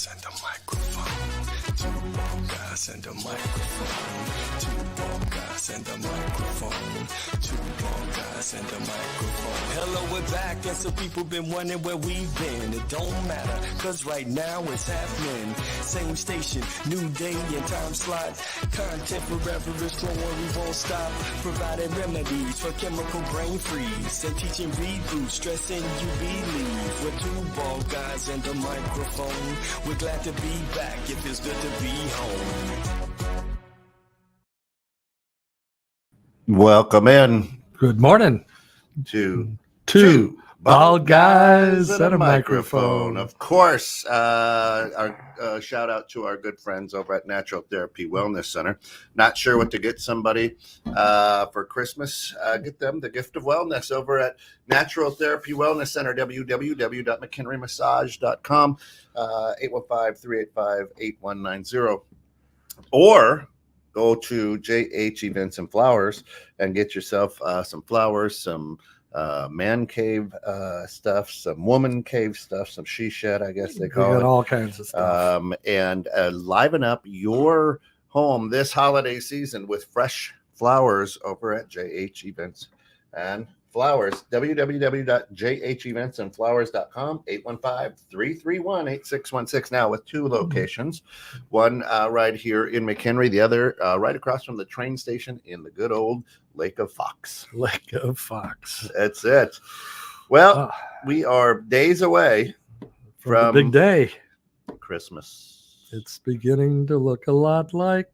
guys and a microphone. Two bald guys and a microphone. Two bald guys and a microphone. Two bald guys and a microphone. Hello, we're back, and some people been wondering where we've been. It don't matter, cause right now it's happening. Same station, new day and time slot. Content forever is growing, we won't stop. Providing remedies for chemical brain freeze. And teaching reboot, stressing you believe. We're two bald guys and a microphone. We're glad to be back, it feels good to be home. Welcome in. Good morning. To Two bald guys and a microphone. Of course, our shout out to our good friends over at Natural Therapy Wellness Center. Not sure what to get somebody for Christmas? Get them the gift of wellness over at Natural Therapy Wellness Center, www.mchenrymassage.com, 815-385-8190. Or go to JH Events and Flowers and get yourself some flowers, some man cave stuff, some woman cave stuff, some she shed, I guess they call it. All kinds of stuff. And liven up your home this holiday season with fresh flowers over at JH Events and Flowers. www.jheventsandflowers.com, 815-331-8616. Now with two locations, one right here in McHenry, the other right across from the train station in the good old Lake of Fox. Lake of Fox. That's it. Well, we are days away from the big day. Christmas. It's beginning to look a lot like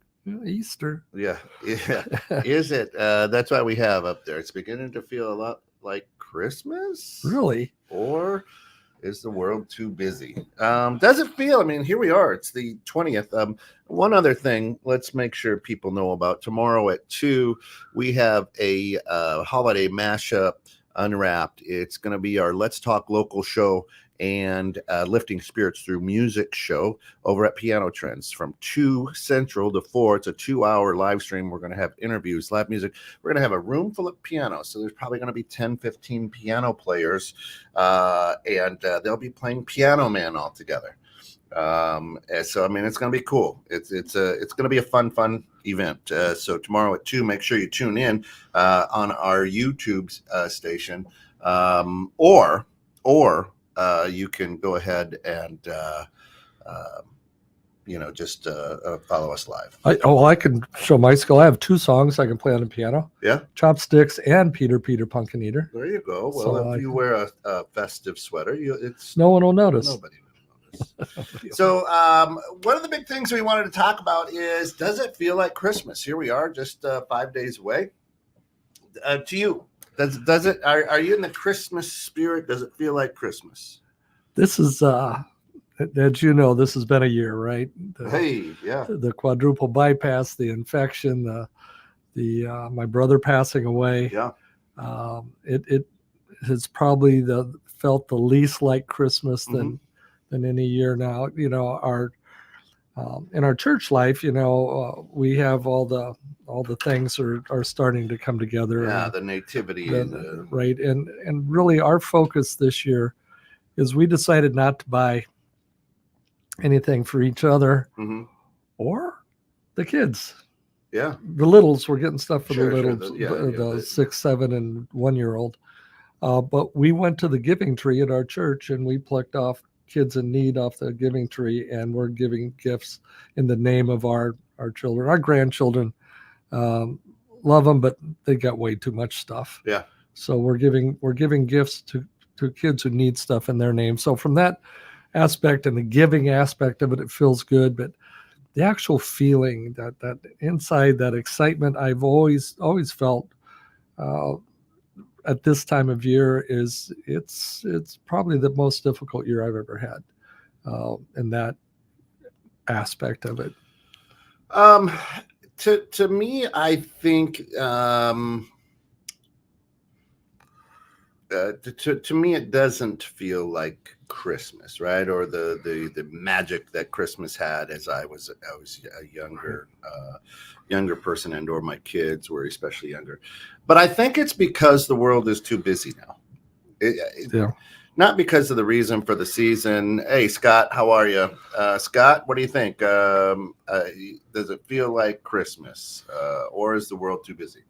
Easter. Yeah. Is it? That's why we have up there. It's beginning to feel a lot like Christmas. Really? Or is the world too busy? Does it feel? I mean, here we are. It's the 20th. One other thing, let's make sure people know about tomorrow at 2. We have a holiday mashup unwrapped. It's going to be our Let's Talk Local show and Lifting Spirits Through Music show over at Piano Trends from 2 Central to 4. It's a 2-hour live stream. We're going to have interviews, live music. We're going to have a room full of pianos. So there's probably going to be 10, 15 piano players, and they'll be playing Piano Man all together. And so, I mean, it's going to be cool. It's going to be a fun event. So tomorrow at 2, make sure you tune in on our YouTube station, or you can go ahead and, just follow us live. I can show my skill. I have 2 songs I can play on the piano. Yeah. Chopsticks and Peter Pumpkin Eater. There you go. Well, So if you wear a festive sweater, no one will notice. Nobody will notice. So one of the big things we wanted to talk about is, does it feel like Christmas? Here we are, just 5 days away. To you. Does it? Are you in the Christmas spirit? Does it feel like Christmas? This is, as you know, this has been a year, right? The quadruple bypass, the infection, the my brother passing away. Yeah. It has probably felt the least like Christmas than any year now. You know, our in our church life, we have all the things are starting to come together. Yeah, the nativity. Right. And really our focus this year is we decided not to buy anything for each other or the kids. Yeah. The littles, we're getting stuff for Sure, the littles, the 6, 7, and 1-year-old. But we went to the giving tree at our church and we plucked off kids in need off the giving tree, and we're giving gifts in the name of our children. Our grandchildren love them, but they got way too much stuff. Yeah. So we're giving gifts to kids who need stuff in their name. So from that aspect and the giving aspect of it, it feels good. But the actual feeling, that inside, that excitement I've always felt at this time of year it's probably the most difficult year I've ever had in that aspect of it. To me, I think to me it doesn't feel like Christmas, right? Or the magic that Christmas had as I was a younger person, and or my kids were especially younger. But I think it's because the world is too busy now. not because of the reason for the season. Hey, Scott, how are you? Scott, what do you think? Does it feel like Christmas, or is the world too busy?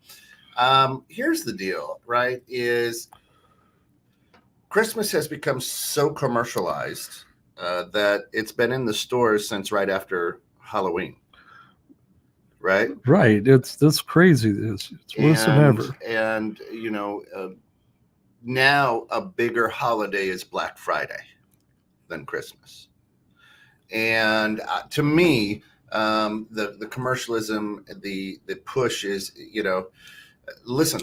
Here's the deal, right? Is Christmas has become so commercialized that it's been in the stores since right after Halloween, right? Right. It's crazy. It's worse than ever. And now a bigger holiday is Black Friday than Christmas. And to me, the commercialism, the push is, listen,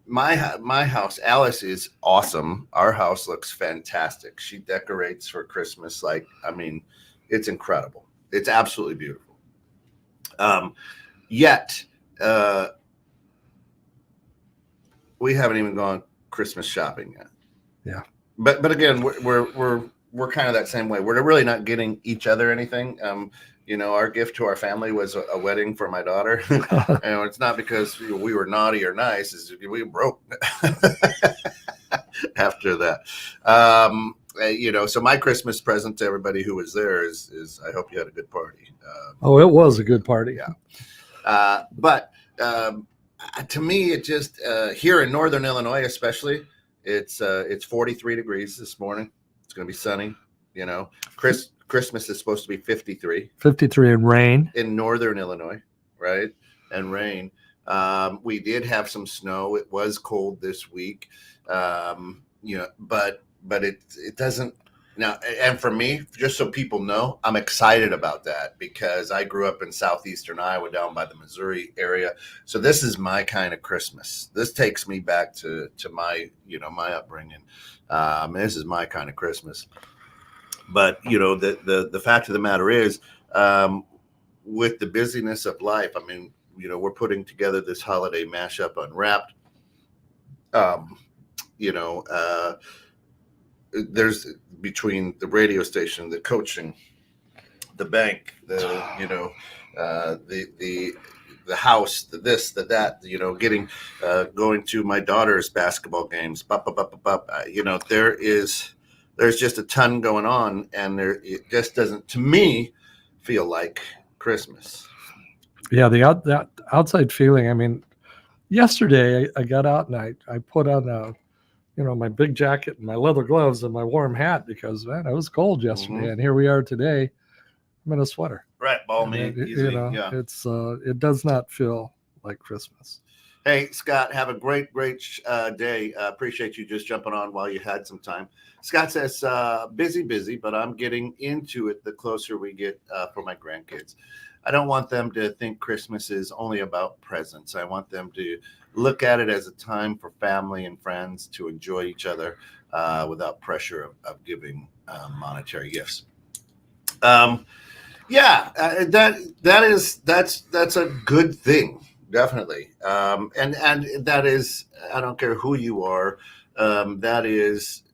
my house, Alice, is awesome. Our house looks fantastic. She decorates for Christmas. It's incredible. It's absolutely beautiful. Yet we haven't even gone Christmas shopping yet. Yeah. But again, we're kind of that same way. We're really not getting each other anything. Our gift to our family was a wedding for my daughter. And it's not because we were naughty or nice; it's we were broke after that. So my Christmas present to everybody who was there is I hope you had a good party. It was a good party. Yeah. But to me, it just here in Northern Illinois, especially, it's 43 degrees this morning. It's going to be sunny. Christmas is supposed to be 53. 53 and rain in Northern Illinois, right? And rain. We did have some snow. It was cold this week. But it doesn't now. And for me, just so people know, I'm excited about that because I grew up in southeastern Iowa, down by the Missouri area. So this is my kind of Christmas. This takes me back to my my upbringing. This is my kind of Christmas. But the fact of the matter is, with the busyness of life, we're putting together this holiday mashup Unwrapped. There's between the radio station, the coaching, the bank, the house, the this, the that, getting going to my daughter's basketball games. There's just a ton going on, and it just doesn't, to me, feel like Christmas. Yeah, that outside feeling. Yesterday I got out and I put on my big jacket and my leather gloves and my warm hat because it was cold yesterday, Mm-hmm. and here we are today. I'm in a sweater. Right, balmy, easy. Yeah. It's it does not feel like Christmas. Hey, Scott, have a great day. Appreciate you just jumping on while you had some time. Scott says, busy, but I'm getting into it the closer we get for my grandkids. I don't want them to think Christmas is only about presents. I want them to look at it as a time for family and friends to enjoy each other without pressure of giving monetary gifts. That's a good thing. Definitely. And that is, I don't care who you are. That is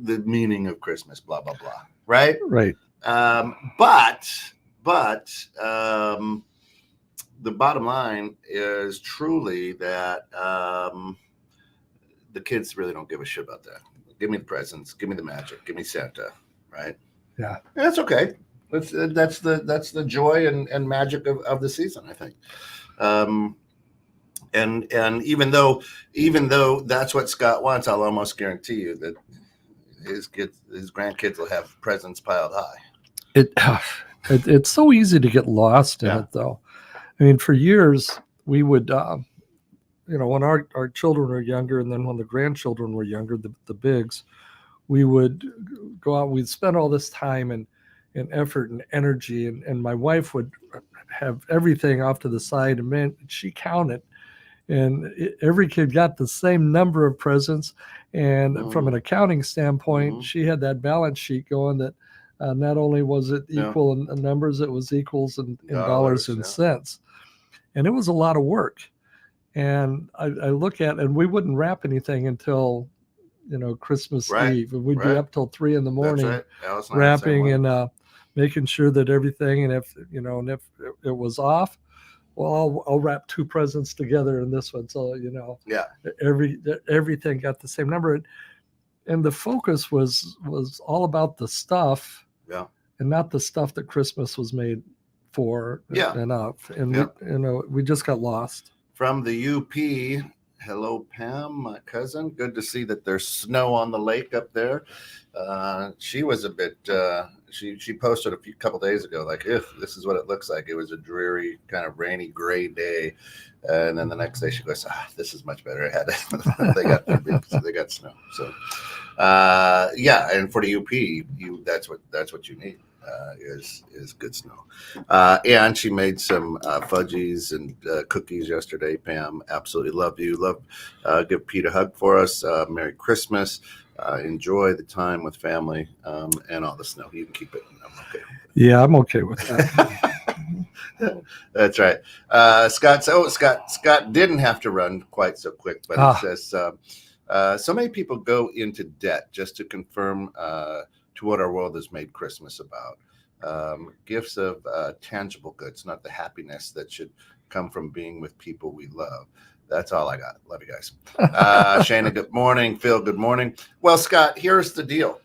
the meaning of Christmas, blah, blah, blah. Right. Right. But the bottom line is truly that the kids really don't give a shit about that. Give me the presents, give me the magic, give me Santa. Right. Yeah. And that's okay. That's the joy and magic of the season, I think. And even though that's what Scott wants, I'll almost guarantee you that his grandkids will have presents piled high. It's so easy to get lost in it, though. For years we would, when our children were younger, and then when the grandchildren were younger, the bigs, we would go out. We'd spend all this time and effort and energy, and my wife would have everything off to the side, and man, she counted, and every kid got the same number of presents, and from an accounting standpoint, she had that balance sheet going that not only was it equal in numbers, it was equals in dollars and cents, and it was a lot of work. And I look at, and we wouldn't wrap anything until Christmas Eve, and we'd be up till 3 a.m. wrapping and making sure that everything, and if it was off, well, I'll wrap 2 presents together in this one, so everything got the same number. and the focus was all about the stuff, Yeah. and not the stuff that Christmas was made for, Yeah. and of. And Yeah. we just got lost. From the UP, hello, Pam, my cousin. Good to see that there's snow on the lake up there. She was a bit. She posted a couple days ago, like, "If this is what it looks like." It was a dreary, kind of rainy, gray day, and then the next day she goes, "This is much better." They got snow. So, yeah, and for the UP, that's what you need. Is good snow. And she made some fudgies and cookies yesterday. Pam, absolutely love you. Give Pete a hug for us. Merry Christmas. Enjoy the time with family and all the snow. You can keep it. I'm okay. Yeah, I'm okay with that. That's right. Scott didn't have to run quite so quick, but he says so many people go into debt just to confirm to what our world has made Christmas about. Gifts of tangible goods, not the happiness that should come from being with people we love. That's all I got. Love you guys. Shana, good morning. Phil, good morning. Well, Scott, here's the deal.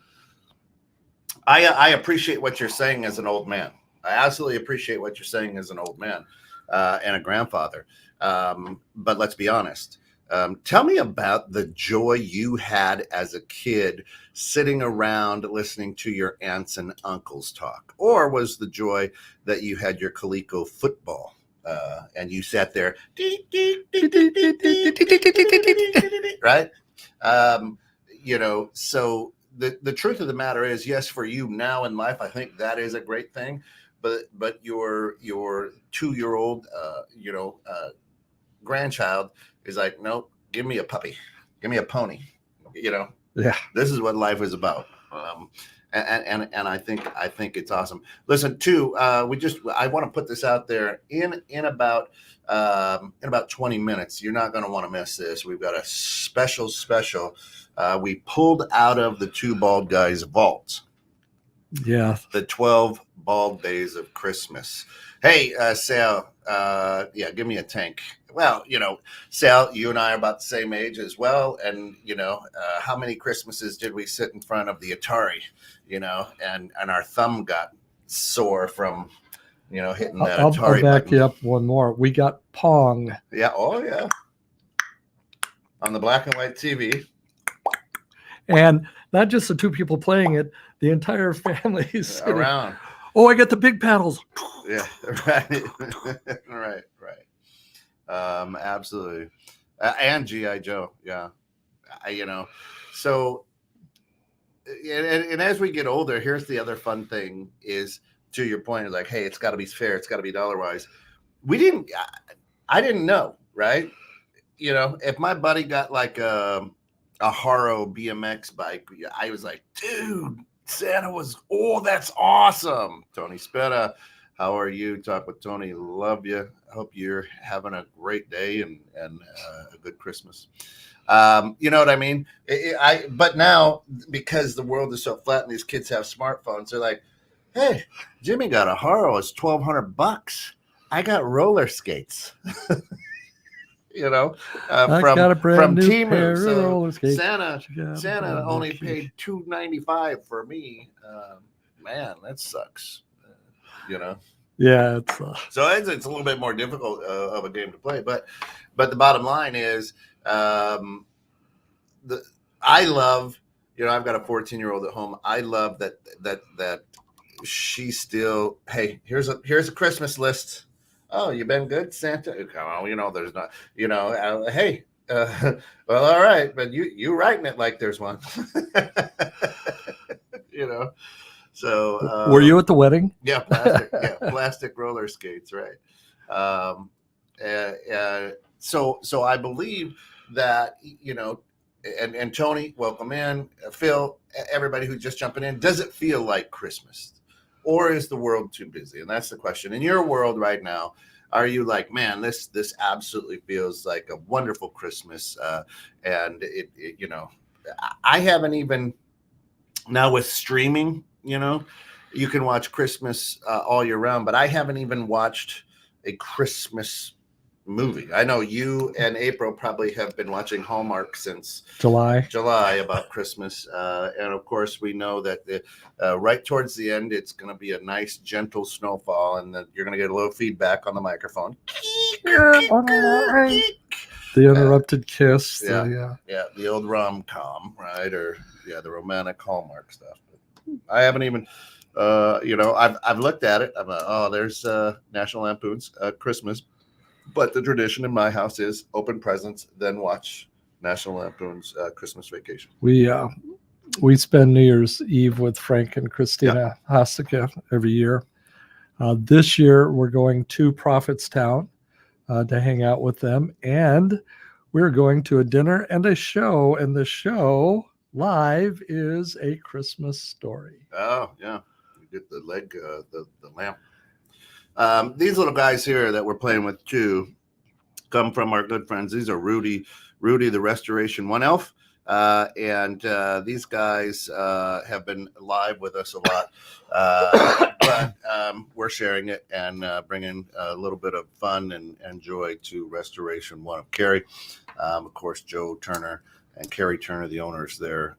I appreciate what you're saying as an old man. I absolutely appreciate what you're saying as an old man and a grandfather. But let's be honest. Tell me about the joy you had as a kid sitting around listening to your aunts and uncles talk, or was the joy that you had your Coleco football and you sat there, right? So the truth of the matter is, yes, for you now in life, I think that is a great thing. But your 2-year-old, grandchild is like, nope, give me a puppy, give me a pony. Yeah, this is what life is about. And I think it's awesome. Listen, too, I want to put this out there in about 20 minutes. You're not going to want to miss this. We've got a special. We pulled out of the Two Bald Guys vault. Yeah, The 12 Bald Days of Christmas. Hey, Sal, give me a tank. Well, Sal, you and I are about the same age as well. And, how many Christmases did we sit in front of the Atari, and our thumb got sore from, hitting that I'll Atari back button. you up one more. We got Pong. Yeah. Oh, yeah. On the black and white TV. And not just the two people playing it, the entire family is sitting Around. Oh, I got the big paddles. Yeah, right. right. Absolutely. And G.I. Joe. Yeah. So, and as we get older, here's the other fun thing is, to your point, is like, hey, it's got to be fair. It's got to be dollar wise. I didn't know, right? If my buddy got like a Haro BMX bike, I was like, dude, Santa was, that's awesome. Tony Spetta, how are you? Talk with Tony. Love you. Hope you're having a great day and a good Christmas. You know what I mean? But now, because the world is so flat and these kids have smartphones, they're like, hey, Jimmy got a Haro. It's $1,200. I got roller skates. I got a brand new Timu. pair of So roller skates. Santa only paid $295 for me. Man, that sucks. Yeah, it's so it's a little bit more difficult of a game to play. But the bottom line is, I love. I've got a 14-year-old at home. I love that she still. Hey, here's a Christmas list. Oh, you been good, Santa? Come on, there's not, hey, well, all right, but you writing it like there's one, So, were you at the wedding? Yeah, plastic roller skates, right? So I believe that and Tony, welcome in, Phil, everybody who's just jumping in. Does it feel like Christmas? Or is the world too busy? And that's the question. In your world right now, are you like, man, this absolutely feels like a wonderful Christmas? And it I haven't even, now with streaming, you can watch Christmas all year round, but I haven't even watched a Christmas movie. I know you and April probably have been watching Hallmark since July. about Christmas. And of course, we know that right towards the end, it's going to be a nice, gentle snowfall, and that you're going to get a little feedback on the microphone. The interrupted kiss. Yeah, the old rom-com, right? Or the romantic Hallmark stuff. I haven't even, I've looked at it. I'm there's National Lampoon's Christmas. But the tradition in my house is open presents, then watch National Lampoon's Christmas Vacation. We spend New Year's Eve with Frank and Christina Hostica every year. This year, we're going to Prophetstown to hang out with them. And we're going to a dinner and a show. And the show live is A Christmas Story. Oh, yeah. You get the leg, the lamp. These little guys here that we're playing with too come from our good friends. These are Rudy the Restoration One Elf, and these guys have been live with us a lot, but we're sharing it and bringing a little bit of fun and joy to Restoration One of Cary. Of course, Joe Turner and Carrie Turner, the owners there,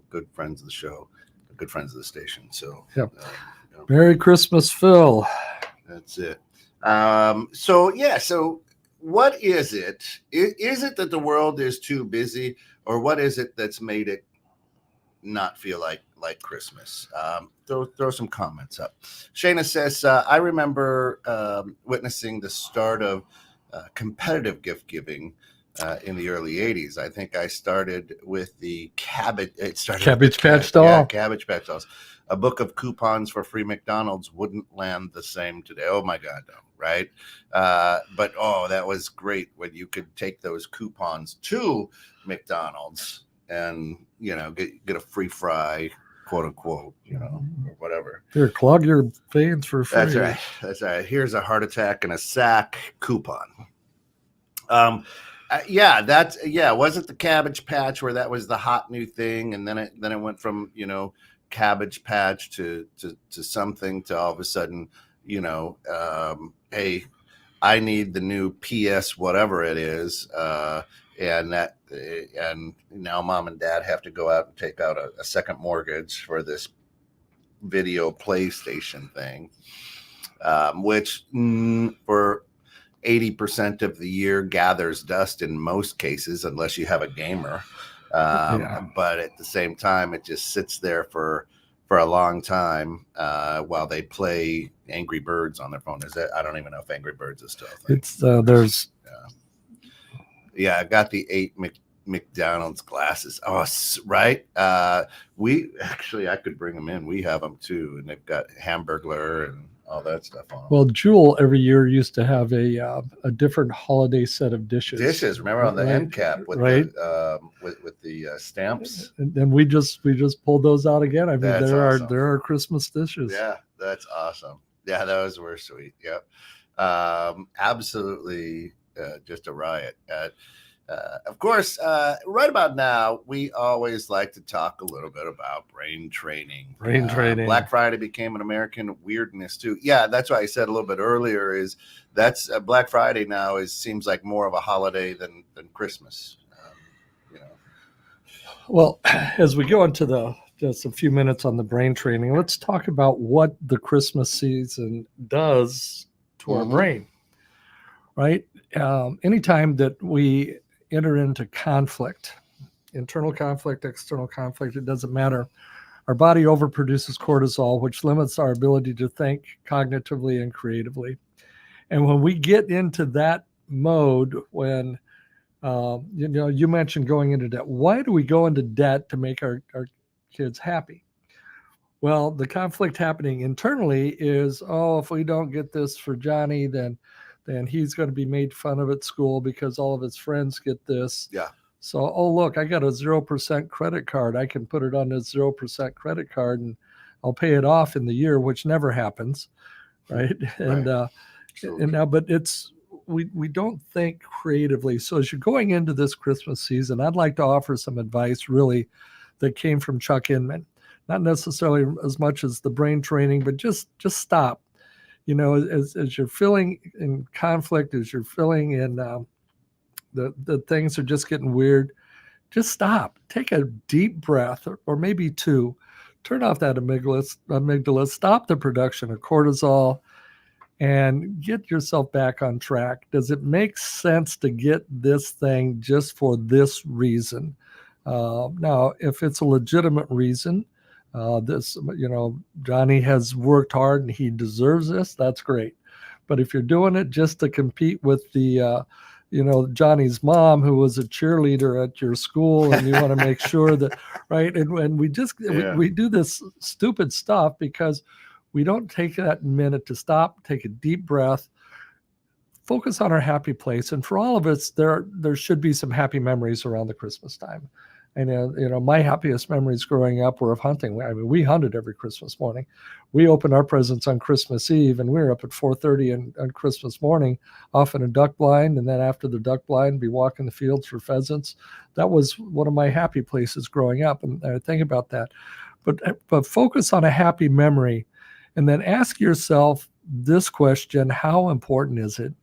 good friends of the show, good friends of the station. So, Merry Christmas, Phil. That's it. So what is it? Is it that the world is too busy, or what is it that's made it not feel like Christmas? Throw some comments up. Shayna says, I remember witnessing the start of competitive gift giving in the early 80s. I think I started with the Cabbage Patch Doll. Yeah, Cabbage Patch Dolls. A book of coupons for free McDonald's wouldn't land the same today. Oh my God, no, right? But that was great when you could take those coupons to McDonald's and get a free fry, quote unquote, or whatever. Here, clog your veins for free. That's right. Here's a heart attack and a sack coupon. Was it the Cabbage Patch where that was the hot new thing, and then it went from Cabbage Patch to something to all of a sudden, hey, I need the new PS whatever it is, and now mom and dad have to go out and take out a second mortgage for this video PlayStation thing, which for 80% of the year gathers dust in most cases, unless you have a gamer. But at the same time, it just sits there for a long time while they play Angry Birds on their phone. I don't even know if Angry Birds is still a thing. It's there's. I got the 8 McDonald's glasses. Oh, right. I could bring them in. We have them too, and they've got Hamburglar and all that stuff on them. Well, Jewel every year used to have a different holiday set of dishes. Remember on the end cap with the stamps. And we just pulled those out again. I mean, That's awesome. there are Christmas dishes. Yeah, that's awesome. Yeah, those were sweet. Yep. Absolutely, just a riot. Of course, right about now, we always like to talk a little bit about brain training. Black Friday became an American weirdness too. Yeah, that's why I said a little bit earlier is that's Black Friday now seems like more of a holiday than Christmas. Well, as we go into just a few minutes on the brain training, let's talk about what the Christmas season does to our brain. Right? Anytime that we enter into conflict, internal conflict, external conflict, it doesn't matter. Our body overproduces cortisol, which limits our ability to think cognitively and creatively. And when we get into that mode, when, you mentioned going into debt. Why do we go into debt to make our kids happy? Well, the conflict happening internally is, if we don't get this for Johnny, then he's going to be made fun of at school because all of his friends get this. Yeah. So, look, I got a 0% credit card. I can put it on this 0% credit card and I'll pay it off in the year, which never happens. Right. And now, but we don't think creatively. So as you're going into this Christmas season, I'd like to offer some advice really that came from Chuck Inman, not necessarily as much as the brain training, but just stop. as you're feeling in conflict, as you're feeling in the things are just getting weird, just stop, take a deep breath, or maybe two, turn off that amygdala, stop the production of cortisol, and get yourself back on track. Does it make sense to get this thing just for this reason? Now, if it's a legitimate reason, Johnny has worked hard and he deserves this, that's great. But if you're doing it just to compete with the, Johnny's mom, who was a cheerleader at your school, and you want to make sure that, right? And we just, we do this stupid stuff because we don't take that minute to stop, take a deep breath, focus on our happy place. And for all of us, there should be some happy memories around the Christmas time. And, my happiest memories growing up were of hunting. I mean, we hunted every Christmas morning. We opened our presents on Christmas Eve, and we were up at 4:30 on Christmas morning, off in a duck blind. And then after the duck blind, be walking the fields for pheasants. That was one of my happy places growing up. And I think about that. But focus on a happy memory, and then ask yourself this question: how important is it?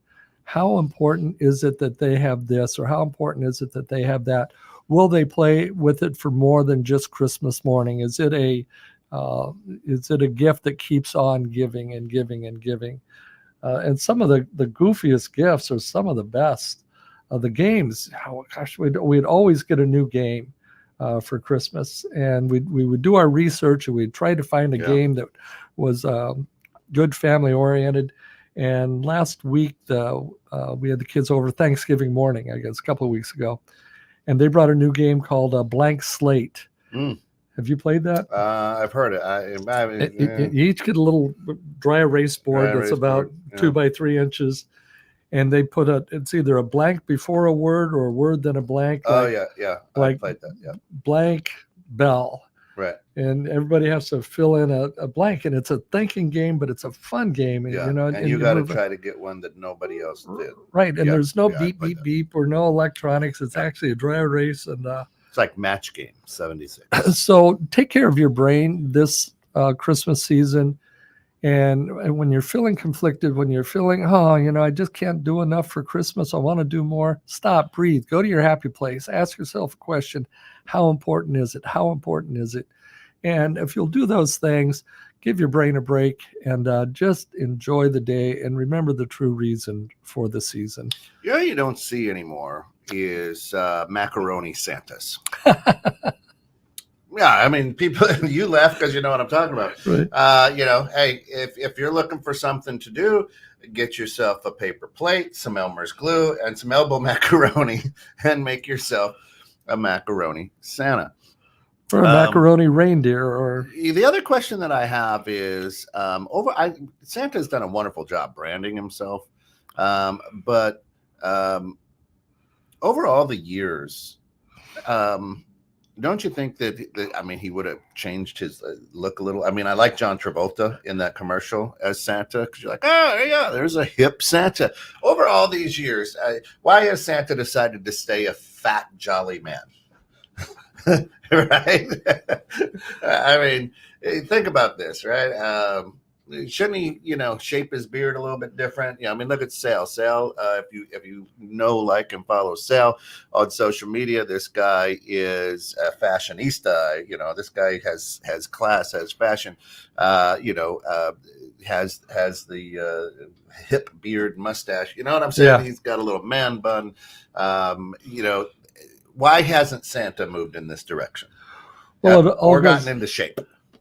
How important is it that they have this, or how important is it that they have that? Will they play with it for more than just Christmas morning? Is it a gift that keeps on giving and giving and giving? And some of the goofiest gifts are some of the best. The games, we'd always get a new game for Christmas, and we would do our research, and we'd try to find a game that was good, family oriented. And last week, we had the kids over Thanksgiving morning, I guess, a couple of weeks ago. And they brought a new game called Blank Slate. Have you played that? I've heard it. You each get a little dry erase board that's about 2 by 3 inches. And they put it's either a blank before a word or a word then a blank. I played that. Yeah. Blank bell. Right. And everybody has to fill in a blank, and it's a thinking game, but it's a fun game. And, and you got to try to get one that nobody else did. Right. And there's no beep, beep, beep, or no electronics. It's actually a dry erase. And it's like Match Game 76. So take care of your brain this Christmas season. And when you're feeling conflicted, when you're feeling, I just can't do enough for Christmas, I want to do more, stop, breathe, go to your happy place, ask yourself a question: how important is it? How important is it? And if you'll do those things, give your brain a break and just enjoy the day and remember the true reason for the season. You don't see anymore is macaroni Santas. Yeah, I mean, people, you laugh because you know what I'm talking about. Right. Hey, if you're looking for something to do, get yourself a paper plate, some Elmer's glue, and some elbow macaroni, and make yourself a macaroni Santa. Or a macaroni reindeer. Or the other question that I have is, Santa's done a wonderful job branding himself, but over all the years, don't you think that he would have changed his look a little? I mean, I like John Travolta in that commercial as Santa, because you're like, oh, yeah, there's a hip Santa. Over all these years, why has Santa decided to stay a fat, jolly man? Right? I mean, think about this, right? Shouldn't he, shape his beard a little bit different? Look at Sal. Sal, if you like and follow Sal on social media, this guy is a fashionista. This guy has class, has fashion. Has the hip beard, mustache. You know what I'm saying? Yeah. He's got a little man bun. Why hasn't Santa moved in this direction? Well, or gotten into shape?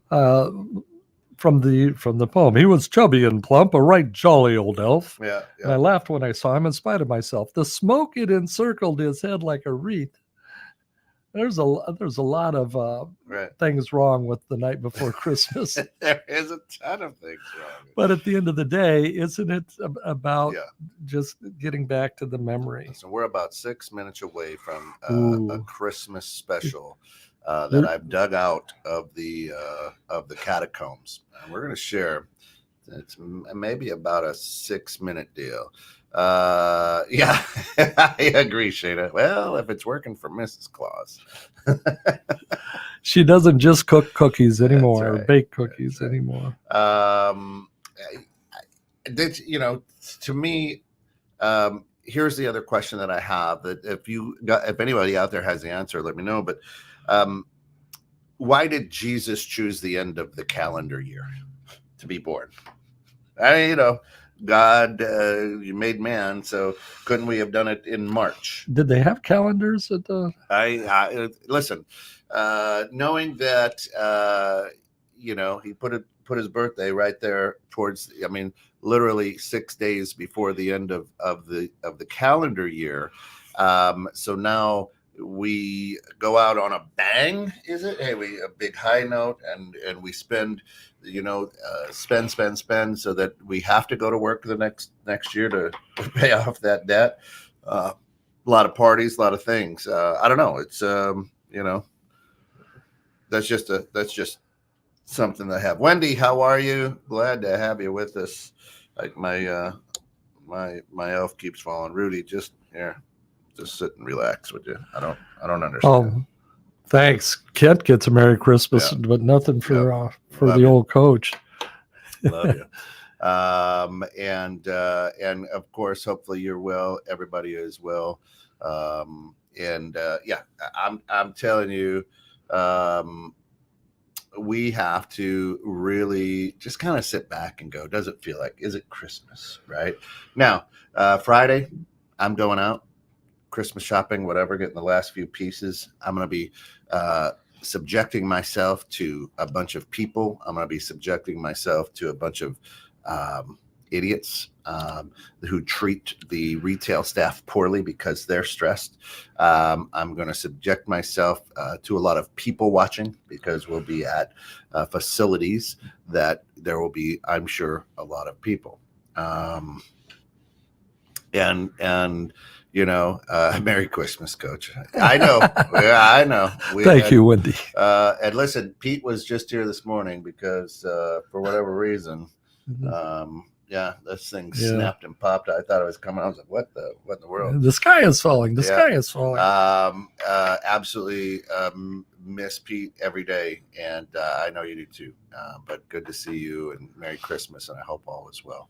From the poem, he was chubby and plump, a right jolly old elf. Yeah. And I laughed when I saw him in spite of myself. The smoke it encircled his head like a wreath. There's a lot of things wrong with The Night Before Christmas. There is a ton of things wrong. But at the end of the day, isn't it about just getting back to the memory? So we're about 6 minutes away from a Christmas special that I've dug out of the catacombs. And we're going to share. It's maybe about a 6-minute deal. Yeah, I agree, Shana. Well, if it's working for Mrs. Claus. She doesn't just cook cookies anymore, or bake cookies anymore. that, to me, here's the other question that I have, that if anybody out there has the answer, let me know. But why did Jesus choose the end of the calendar year to be born? God, you made man, so couldn't we have done it in March? Did they have calendars at the? Listen, knowing that he put his birthday right there towards, literally 6 days before the end of the calendar year. So now we go out on a bang, is it? Hey, a big high note, and we spend, spend so that we have to go to work the next year to pay off that debt. A lot of parties, a lot of things. I don't know. It's that's just something to have. Wendy, how are you? Glad to have you with us. Like my elf keeps falling. Rudy, just sit and relax, would you? I don't understand. Thanks. Kent gets a Merry Christmas, but nothing for the old coach. Love you. And of course, hopefully you're well. Everybody is well. I'm telling you, we have to really just kind of sit back and go, does it feel like, is it Christmas? Right now, Friday, I'm going out Christmas shopping, whatever, getting the last few pieces. I'm going to be subjecting myself to a bunch of people. I'm going to be subjecting myself to a bunch of idiots who treat the retail staff poorly because they're stressed. I'm going to subject myself to a lot of people watching, because we'll be at facilities that there will be, I'm sure, a lot of people. Merry Christmas, Coach. I know. Yeah, I know. Thank you, Wendy. And listen, Pete was just here this morning because for whatever reason, this thing snapped and popped. I thought it was coming. I was like, what in the world? The sky is falling. The sky is falling. Absolutely miss Pete every day. And I know you do too. But good to see you, and Merry Christmas. And I hope all is well.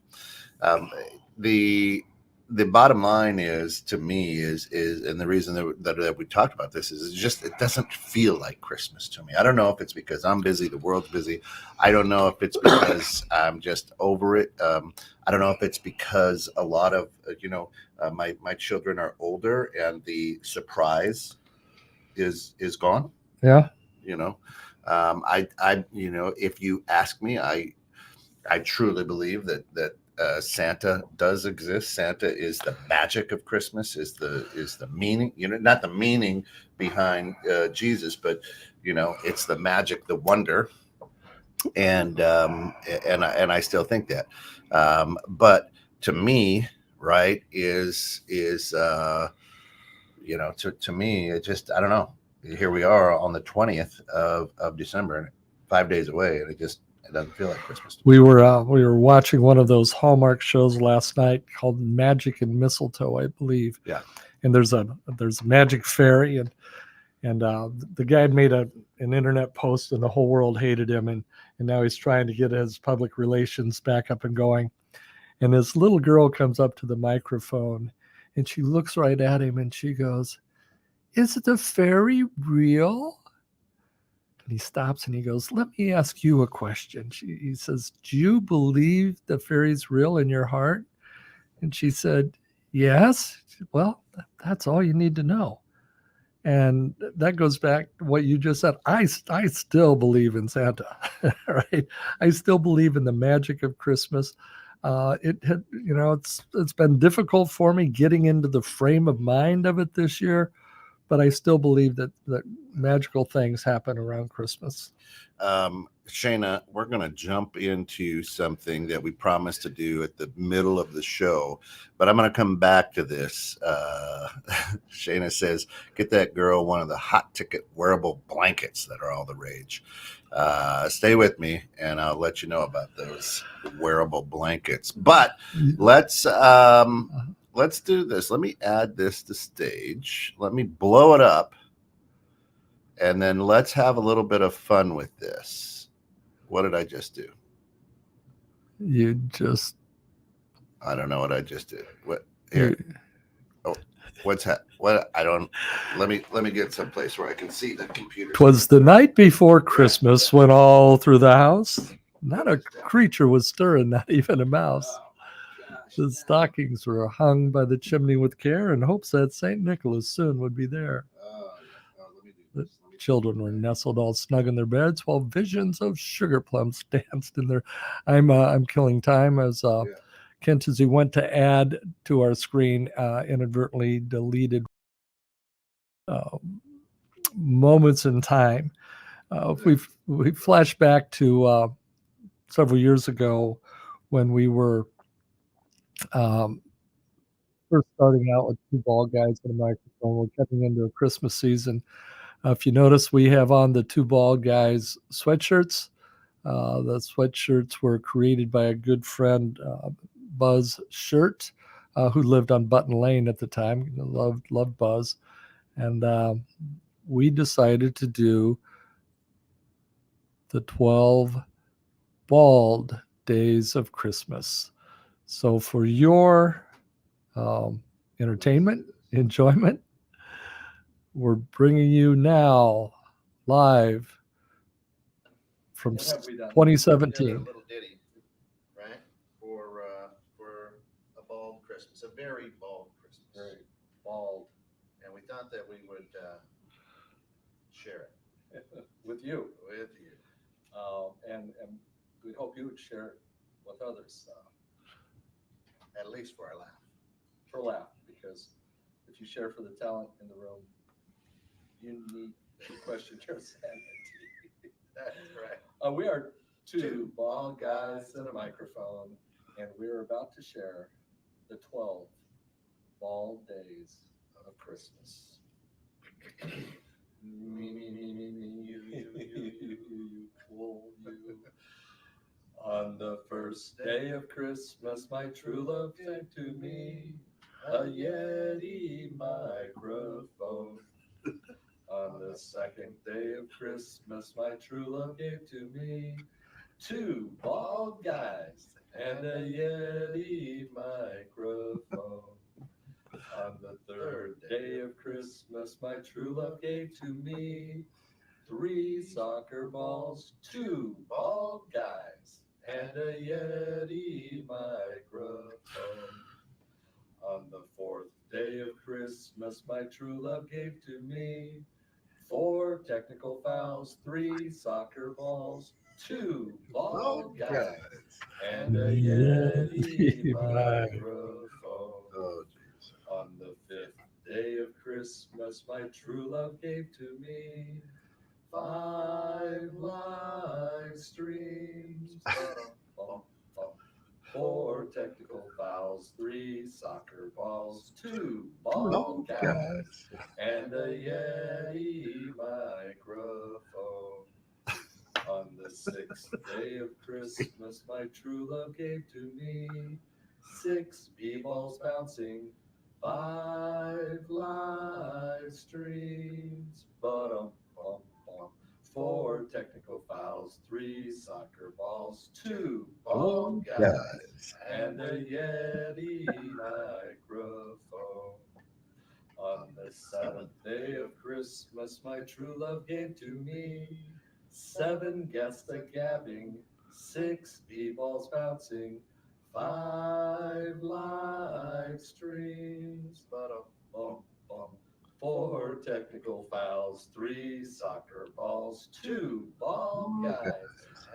The bottom line is, to me, is and the reason that we talked about this is just, it doesn't feel like Christmas to me. I don't know if it's because I'm busy, the world's busy. I don't know if it's because I'm just over it. I don't know if it's because a lot of my children are older and the surprise is gone. Yeah. If you ask me, I truly believe that Santa does exist. Santa is the magic of Christmas, is the meaning, not the meaning behind Jesus, but it's the magic, the wonder. And I still think that. But to me, right, is to me, it just, I don't know. Here we are on the 20th of December, 5 days away, and it doesn't feel like Christmas. We were watching one of those Hallmark shows last night called Magic and Mistletoe, I believe. Yeah. And there's a magic fairy, and the guy made an internet post, and the whole world hated him, and now he's trying to get his public relations back up and going. And this little girl comes up to the microphone, and she looks right at him, and she goes, "Is the fairy real?" And he stops and he goes, "Let me ask you a question." He says, "Do you believe the fairy's real in your heart?" And she said, "Yes." "Well, that's all you need to know." And that goes back to what you just said. I still believe in Santa, right? I still believe in the magic of Christmas. It's been difficult for me getting into the frame of mind of it this year, but I still believe that magical things happen around Christmas. Shayna, we're going to jump into something that we promised to do at the middle of the show, but I'm going to come back to this. Shayna says, get that girl one of the hot ticket wearable blankets that are all the rage. Stay with me, and I'll let you know about those wearable blankets. But let's do this. Let me add this to stage. Let me blow it up. And then let's have a little bit of fun with this. What did I just do? You just I don't know what I just did. What here? Oh, what's that? What I don't. Let me get someplace where I can see the computer. 'Twas the night before Christmas when all through the house not a creature was stirring, not even a mouse. The stockings were hung by the chimney with care in hopes that St. Nicholas soon would be there. Let me do The this. Let me children were nestled all snug in their beds while visions of sugar plums danced in their. I'm killing time as Yeah. Kent, as he went to add to our screen, inadvertently deleted uh, moments in time. We flash back to several years ago when we were first starting out with two ball guys and a microphone. We're getting into a Christmas season. If you notice, we have on the two ball guys sweatshirts. The sweatshirts were created by a good friend, Buzz Shirt, who lived on Button Lane at the time. Loved Buzz, and we decided to do the 12 bald days of Christmas. So for your entertainment, enjoyment, we're bringing you now live from What have we done? 2017. A little ditty, right? For a bald Christmas, a very bald Christmas. Very bald And we thought that we would share it with you. with you. And we hope you would share it with others At least for a laugh. for a laugh, because if you share for the talent in the room, you need to question your sanity. That's right. We are two bald guys and a microphone, and we're about to share the 12 bald days of Christmas. Me, you, you. On the first day of Christmas, my true love gave to me a Yeti microphone. On the second day of Christmas, my true love gave to me two bald guys and a Yeti microphone. On the third day of Christmas, my true love gave to me 3 soccer balls, 2 bald guys, and a Yeti microphone. On the fourth day of Christmas, my true love gave to me 4 technical fouls, 3 soccer balls, 2 bald guys, and a Yeti microphone. Oh, jeez. On the 5th day of Christmas, my true love gave to me 5 live streams, 4 technical fouls, 3 soccer balls, 2 bald guys, and a Yeti microphone. On the 6th day of Christmas, my true love gave to me 6 b-balls bouncing, 5 live streams, 4 technical fouls, 3 soccer balls, 2 bald guys, and a Yeti microphone. On the 7th day of Christmas, my true love gave to me 7 guests a gabbing, 6 b-balls bouncing, 5 live streams, 4 technical fouls, 3 soccer balls, 2 bald guys,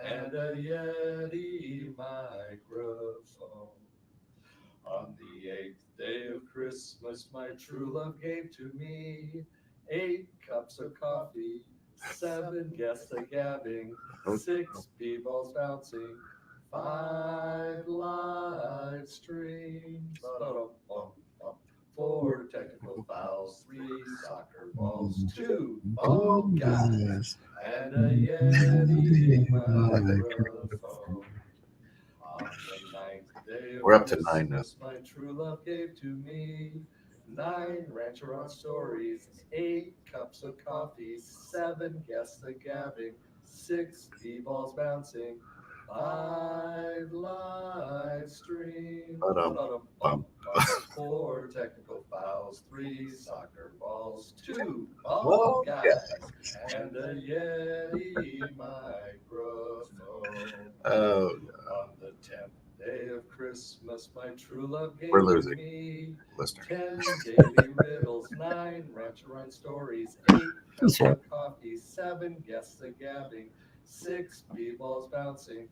and a Yeti microphone. On the 8th day of Christmas, my true love gave to me 8 cups of coffee, 7 guests a gabbing, 6 b-balls bouncing, 5 live streams, 4 technical fouls, 3 soccer balls, 2 bald guys, and a Yeti microphone. On the 9th day of We're up to 9 now. Christmas, my true love gave to me 9 Rancheron stories, 8 cups of coffee, 7 guests a gabbing, 6 b-balls bouncing, 5 live streams. Bum. 4 technical fouls, 3 soccer balls, 2 Well, ball guys, and a Yeti microphone. Oh, On the 10th day of Christmas, my true love gave We're to losing. me listener. 10 daily riddles, 9 ranch run stories, 8 cups of coffee, 7 guests a gabbing, 6 b-balls bouncing,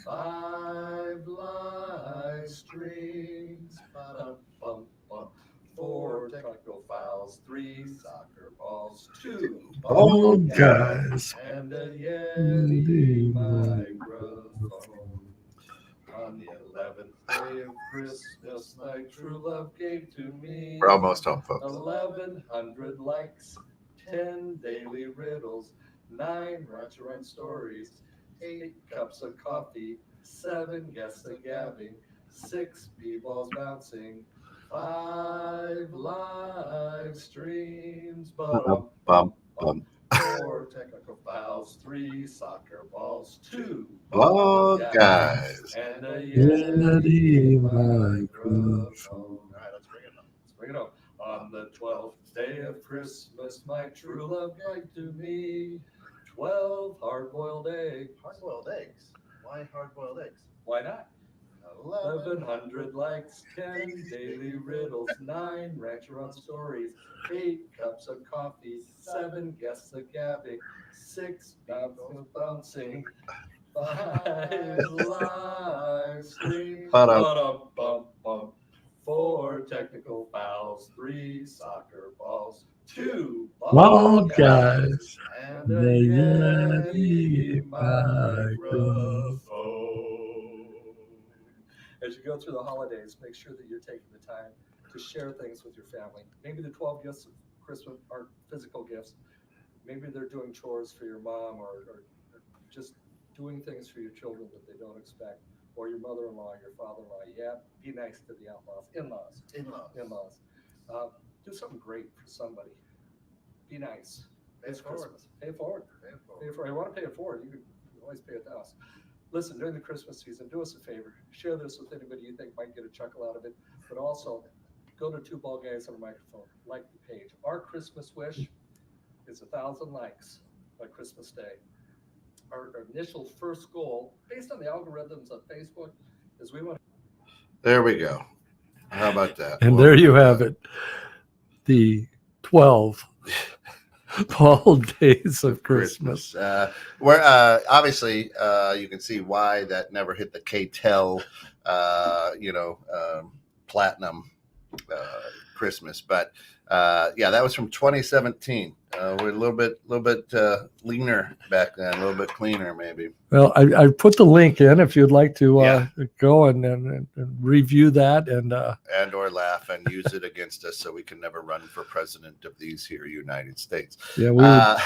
5 live streams, ba-dum-bum-bum, 4 technical fouls, 3 soccer balls, 2 ball guys, and a Yeti microphone. On the 11th day of Christmas, my true love gave to me We're almost home, folks. 1,100 likes, 10 daily riddles, 9 ranch run stories, 8 cups of coffee, 7 guests a gabbing, 6 b-balls bouncing, 5 live streams, Bum, 4 technical fouls, 3 soccer balls, 2 ball guys. and a Yeti microphone. All right, let's bring it on. Let's bring it on. On the 12th day of Christmas, my true love gave to me 12 hard-boiled eggs. Hard-boiled eggs? Why hard-boiled eggs? Why not? 1,100 likes, 10 daily riddles, 9 ranch run stories, 8 cups of coffee, 7 guests a gabbing, 6 bouncing, 5 live streams, 4 technical fouls, 3 soccer balls, 2 ball guys, and a Yeti microphone. As you go through the holidays, make sure that you're taking the time to share things with your family. Maybe the 12 gifts of Christmas aren't physical gifts. Maybe they're doing chores for your mom or just doing things for your children that they don't expect, or your mother-in-law, your father-in-law. Yeah, be nice to the outlaws, in-laws. Do something great for somebody. Be nice. Pay it forward. Pay it forward. You want to pay it forward, you can always pay it to us. Listen, during the Christmas season, do us a favor. Share this with anybody you think might get a chuckle out of it. But also, go to 2 Ball Guys on a Microphone. Like the page. Our Christmas wish is 1,000 likes by Christmas Day. Our initial first goal, based on the algorithms on Facebook, is we want. There we go. How about that? And there you have it. The 12 Ball Days of Christmas. Where obviously you can see why that never hit the KTEL, platinum Christmas. But yeah, that was from 2017. We're a little bit leaner back then, a little bit cleaner maybe. Well, I put the link in if you'd like to go and review that and or laugh and use it against us so we can never run for president of these here United States. Yeah, a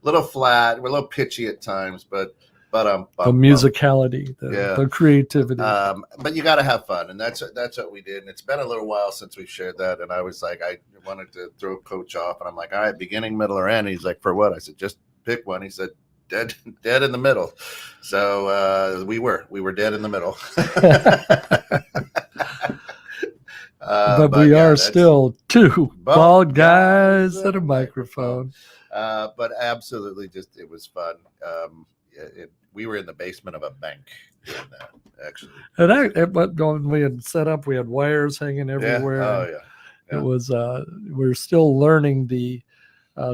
little flat, we're a little pitchy at times, but the musicality, the creativity. But you got to have fun, and that's what we did. And it's been a little while since we've shared that. And I was like, I wanted to throw Coach off, and I'm like, all right, beginning, middle, or end. He's like, for what? I said, just pick one. He said, dead in the middle. So we were dead in the middle. But we are still 2 bald guys at a microphone. But absolutely, it was fun. We were in the basement of a bank doing that, actually. And when we had set up, we had wires hanging everywhere. Yeah. Oh, yeah. It was, we're still learning the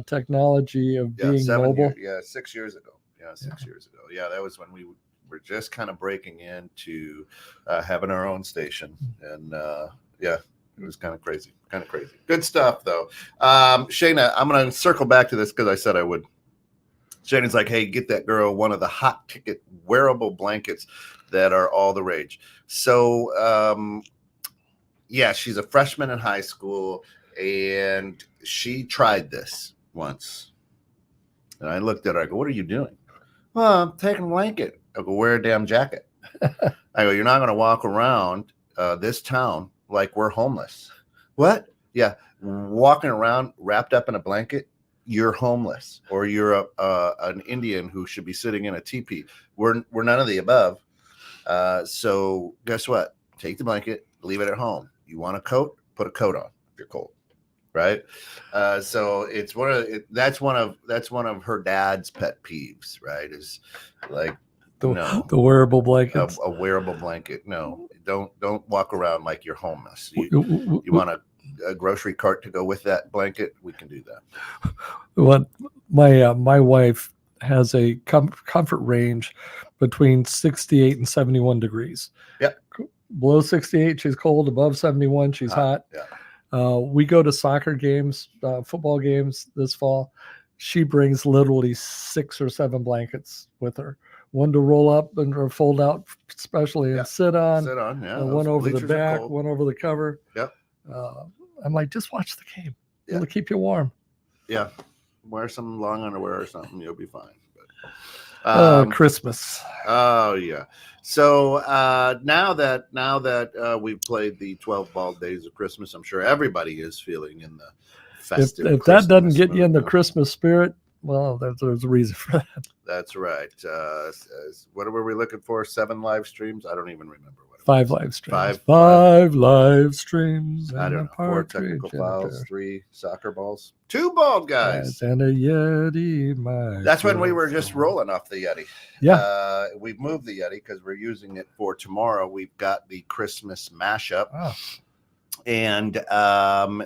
technology of being mobile. 6 years ago. 6 years ago. Yeah, that was when we were just kind of breaking into having our own station. And it was kind of crazy. Good stuff, though. Shayna, I'm going to circle back to this because I said I would. Shannon's like, hey, get that girl one of the hot ticket wearable blankets that are all the rage. So, she's a freshman in high school, and she tried this once. And I looked at her. I go, what are you doing? Well, I'm taking a blanket. I go, wear a damn jacket. I go, you're not going to walk around this town like we're homeless. What? Yeah, walking around wrapped up in a blanket. you're homeless or you're an Indian who should be sitting in a teepee. We're none of the above. So guess what? Take the blanket, leave it at home. You want a coat? Put a coat on if you're cold, right? So it's that's one of her dad's pet peeves, right? Is like the wearable blankets. a wearable blanket. No, don't walk around like you're homeless. You want a grocery cart to go with that blanket? We can do that. What my wife has a comfort range between 68 and 71 degrees. Yep. Below 68, she's cold. Above 71, she's hot. Yeah. We go to soccer games, football games this fall. She brings literally 6 or 7 blankets with her. One to roll up or fold out, especially and sit on. Sit on, yeah. One over the back, one over the cover. Yep. I'm like, just watch the game. Yeah. It'll keep you warm. Yeah. Wear some long underwear or something. You'll be fine. But, Christmas. Oh yeah. So now that we've played the 12 bald days of Christmas, I'm sure everybody is feeling in the festive. If that doesn't get you in the Christmas spirit, well, there's a reason for that. That's right. What were we looking for? 7 live streams? I don't even remember what. 5 live streams. 5 live streams. I don't know. 4 technical fouls, 3 soccer balls, 2 bald guys, and a Yeti. That's when we were just rolling off the Yeti. Yeah. We've moved the Yeti because we're using it for tomorrow. We've got the Christmas mashup. Oh. And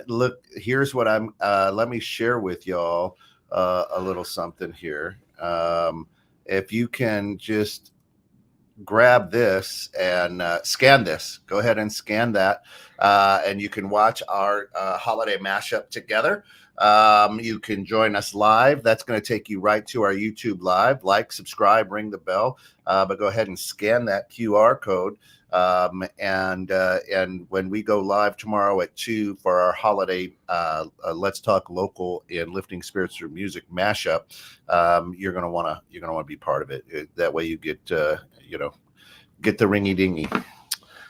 look, here's what I'm. Let me share with y'all a little something here. If you can just grab this and scan this, go ahead and scan that, and you can watch our holiday mashup together. You can join us live. That's going to take you right to our YouTube live. Like, subscribe, ring the bell, but go ahead and scan that QR code. And when we go live tomorrow at 2 for our holiday Let's Talk Local and Lifting Spirits Through Music mashup, you're gonna want to be part of it. That way you get the ringy dingy.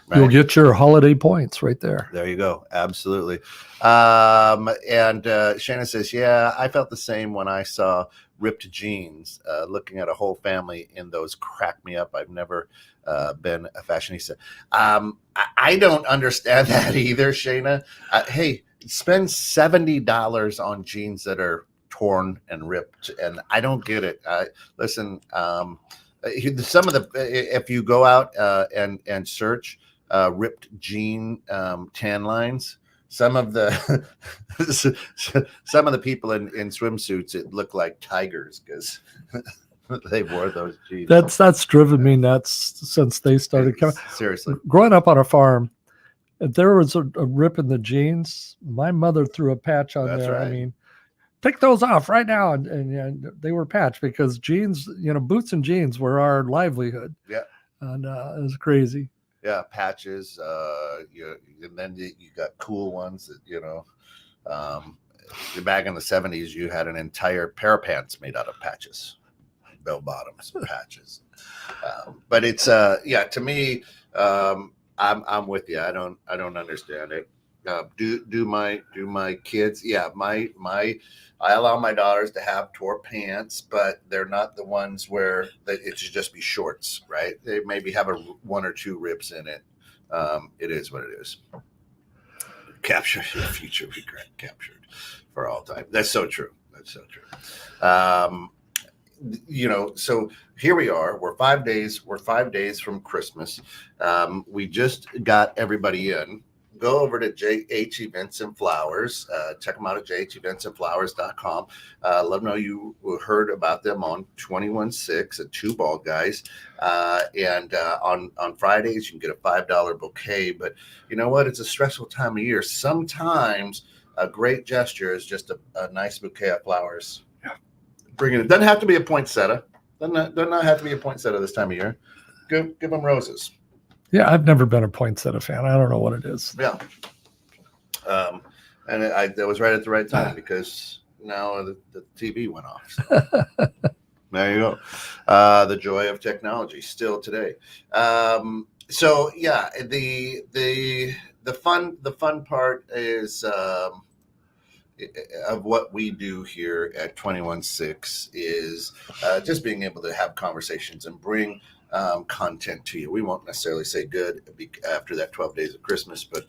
Right? You'll get your holiday points right there. There you go. Absolutely. And Shannon says, yeah, I felt the same when I saw ripped jeans. Looking at a whole family in those cracked me up. I've never been a fashionista. I don't understand that either, Shayna. Hey, spend $70 on jeans that are torn and ripped, and I don't get it. Listen, some of the, if you go out and search ripped jean tan lines, some of the people in swimsuits, it looked like tigers because they wore those jeans. That's driven me nuts since they started coming. Seriously, growing up on a farm, if there was a rip in the jeans, my mother threw a patch on there. Right. I mean, take those off right now, and they were patched because jeans, boots and jeans were our livelihood. Yeah, and it was crazy. Yeah, patches. And then you got cool ones that back in the 70s, you had an entire pair of pants made out of patches, bell bottoms, patches. But it's to me, I'm with you. I don't understand it. Do my kids? Yeah, I allow my daughters to have tore pants, but they're not the ones where it should just be shorts, right? They maybe have 1 or 2 rips in it. It is what it is. Capture your future regret captured for all time. That's so true. That's so true. So here we are. We're 5 days. We're 5 days from Christmas. We just got everybody in. Go over to JH Events and Flowers. Check them out at jheventsandflowers.com. Let them know you heard about them on 21.6 at 2 Bald Guys. And on Fridays, you can get a $5 bouquet. But you know what? It's a stressful time of year. Sometimes a great gesture is just a nice bouquet of flowers. Yeah. Bring it. It doesn't have to be a poinsettia. Does not have to be a poinsettia this time of year. Give them roses. Yeah, I've never been a poinsettia fan. I don't know what it is. Yeah. And that was right at the right time because now the TV went off. So. There you go. The joy of technology still today. So yeah, the fun part is of what we do here at 21.6 is just being able to have conversations and bring content to you. We won't necessarily say good after that 12 days of Christmas, but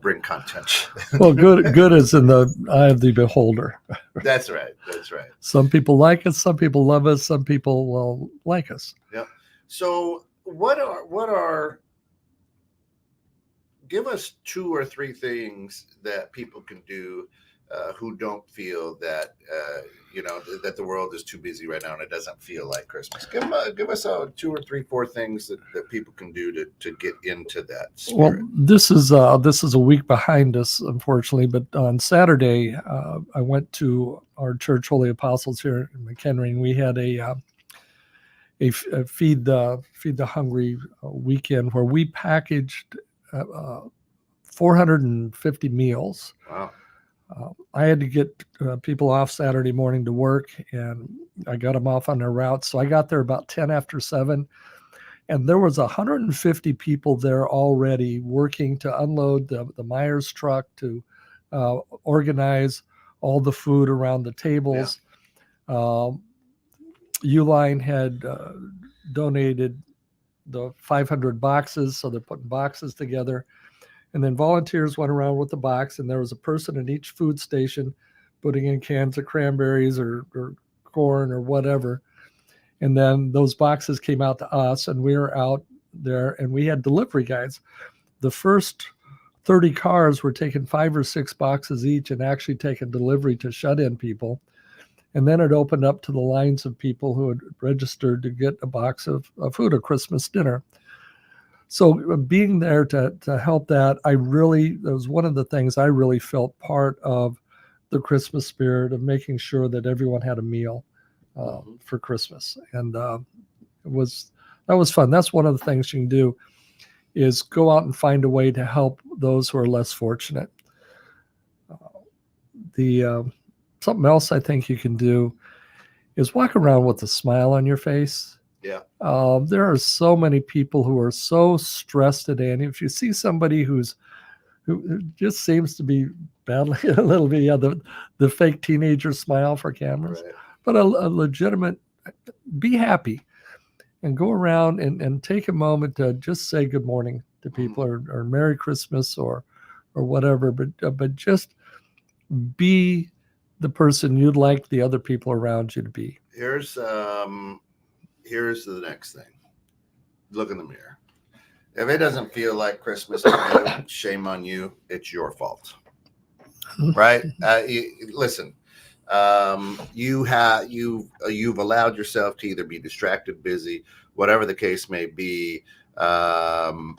bring content. Well, good is in the eye of the beholder. That's right. That's right. Some people like us, some people love us, some people will like us. Yep. So what are give us 2 or 3 things that people can do who don't feel that that the world is too busy right now and it doesn't feel like Christmas. Give us 2 or 3, 4 things that people can do to get into that spirit. Well, this is a week behind us, unfortunately. But on Saturday, I went to our church, Holy Apostles here in McHenry, and we had a feed the hungry weekend where we packaged 450 meals. Wow. I had to get people off Saturday morning to work, and I got them off on their routes. So I got there about 10 after 7, and there was 150 people there already working to unload the Myers truck, to organize all the food around the tables. Yeah. Uline had donated the 500 boxes, so they're putting boxes together. And then volunteers went around with the box, and there was a person in each food station putting in cans of cranberries or corn or whatever. And then those boxes came out to us, and we were out there, and we had delivery guys. The first 30 cars were taking 5 or 6 boxes each and actually taking delivery to shut-in people. And then it opened up to the lines of people who had registered to get a box of food, a Christmas dinner. So being there to help that was one of the things I really felt part of the Christmas spirit, of making sure that everyone had a meal for Christmas. And that was fun. That's one of the things you can do, is go out and find a way to help those who are less fortunate. Something else I think you can do is walk around with a smile on your face. Yeah. There are so many people who are so stressed today, and if you see somebody who just seems to be battling a little bit, the fake teenager smile for cameras, right, but a legitimate, be happy, and go around and take a moment to just say good morning to people, or Merry Christmas or whatever, but just be the person you'd like the other people around you to be. Here's the next thing. Look in the mirror. If it doesn't feel like Christmas to you, shame on you. It's your fault, right? Listen, you've allowed yourself to either be distracted, busy, whatever the case may be, and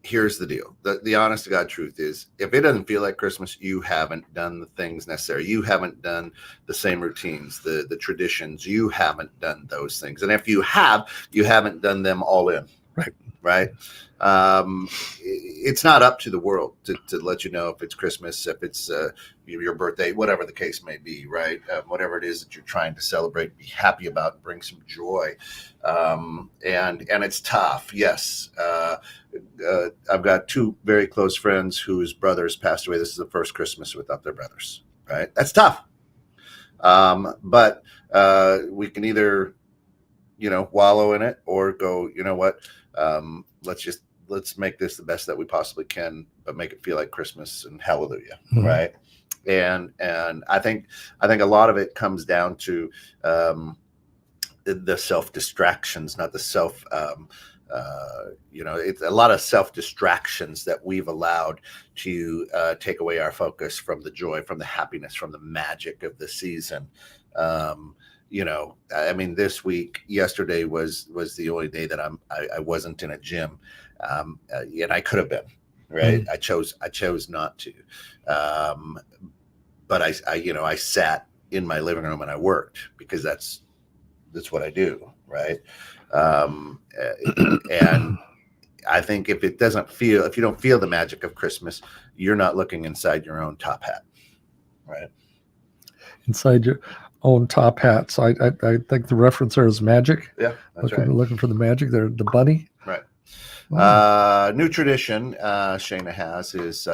here's the deal. The honest to God truth is, if it doesn't feel like Christmas, you haven't done the things necessary. You haven't done the same routines, the traditions. You haven't done those things. And if you have, you haven't done them all in. Right. It's not up to the world to let you know if it's Christmas, if it's your birthday, whatever the case may be, right? Whatever it is that you're trying to celebrate, be happy about, and bring some joy. And it's tough. Yes. I've got 2 very close friends whose brothers passed away. This is the first Christmas without their brothers, right? That's tough. But we can either, wallow in it, or go, you know what? Let's make this the best that we possibly can, but make it feel like Christmas, and hallelujah. Mm-hmm. Right. And I think a lot of it comes down to the self distractions, not the self, it's a lot of self distractions that we've allowed to take away our focus from the joy, from the happiness, from the magic of the season. This week, yesterday was the only day that I wasn't in a gym, and I could have been, right? Mm-hmm. I chose not to, but I sat in my living room and I worked, because that's what I do, right? And I think if you don't feel the magic of Christmas, you're not looking inside your own top hat, right? Inside your own top hat. So I think the reference there is magic. Yeah, that's looking for the magic. They're the bunny. Right. Wow. New tradition Shana has is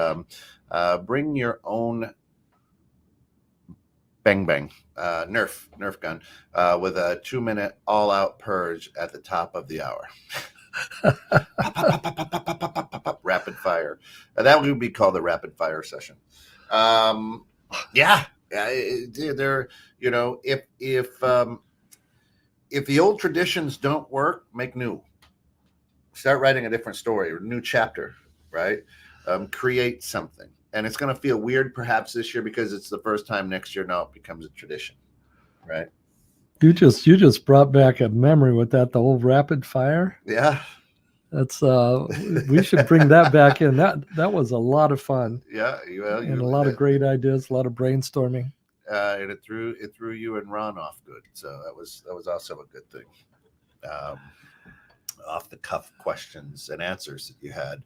Bring your own bang bang Nerf gun with a 2-minute all-out purge at the top of the hour. Rapid fire. That would be called a rapid fire session. Yeah, they're, you know, if the old traditions don't work, make new. Start writing a different story or a new chapter, right? Create something. And it's going to feel weird perhaps this year because it's the first time. Next year, now it becomes a tradition, right? You just brought back a memory with that, the old rapid fire. Yeah. That's we should bring that back in. That was a lot of fun. Yeah, well, and a lot of great ideas, a lot of brainstorming. And it threw you and Ron off good. So that was also a good thing. Off the cuff questions and answers that you had.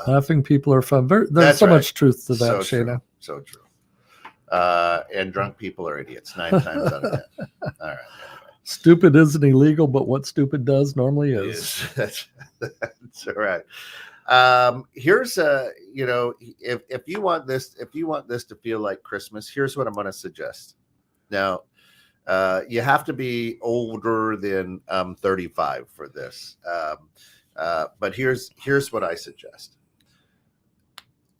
Laughing people are fun. There's so much truth to that, Shana. So true. And drunk people are idiots 9 times out of 10. All right. Stupid isn't illegal, but what stupid does normally is. That's all right. Here's you know, if you want this to feel like Christmas, here's what I'm going to suggest. Now, you have to be older than 35 for this. But here's what I suggest.